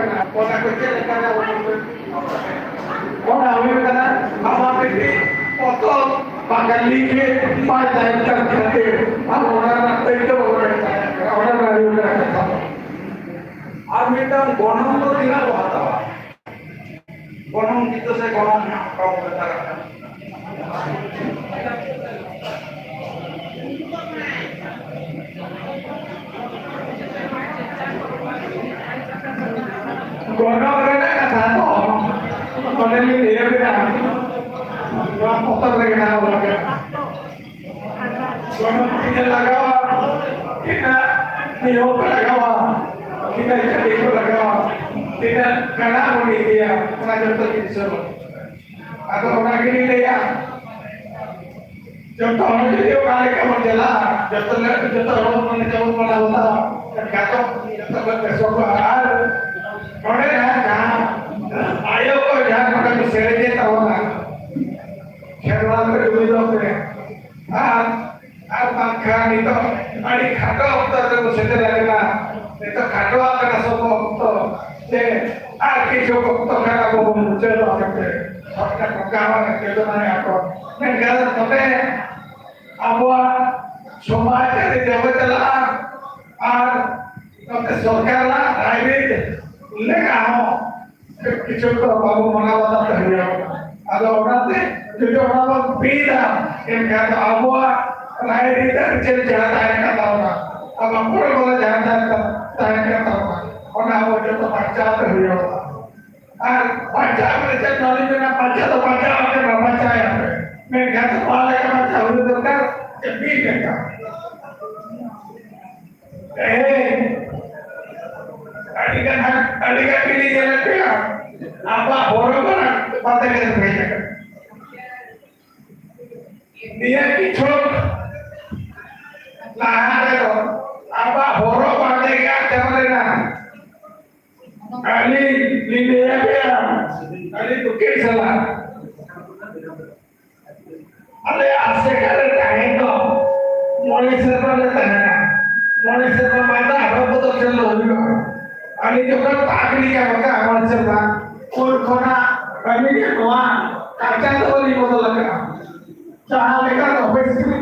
Kona kecil karena kona huyu kana mama piti potong makan lagi pada ikan kecil orang itu orang lain orang Armitan gonong itu tidak bahasa gonong itu saya gonong kamu katakan gonong ada kata gonong ini dia bilang gonong kotor lagi tahu lagi gonong tidak lagawa kita niok lagawa kita jadi lagawa tidak kena muni dia pengajar terkisah atau orang ini dia contohnya jadi kali kamu jalan jatuh orang menjauh malah kata tempat besok ada orang yang ayo kau jangan makan serenya tahu lah kerana berdua makan itu ada kado untuk bersih lagi lah itu kado akan masuk untuk aki cukup untuk kerana aku muncul akan apa kawan itu nanya aku negara tapi abuah semua jadi jawab telah tapi सरकार ला private लेगा हो किसी को बाबू मनावता है ಅದು ಅವರತ್ತೆ ಜೊತೆ ಬೀದ ಇನ್ಕಾ ಅಬುವ ರಾಯರಿದ change ಜಾತಾ है ಅವನ अब अंकुर बोला जाता है और ना वो जो तो पंचायत हुई हो और पंचायत में जब नॉलेज में ना पंचायत तो पंचायत के पंचायत मैं क्या तो वाले का पंचायत हुई तो कर जब भी देखा अड़िगा पीली जले पे apa borobar partai kita dia kicok lah ada apa borobar dia jalan kali dia dia kali tu kesalah ada asyik ada tahu tu mulai serba mana apa betul selalu kali tu kan tak kali apa amal serba और खाना कभी भी हुआ काचा तो नहीं बोल लगा चाहा लेकर ऑफिस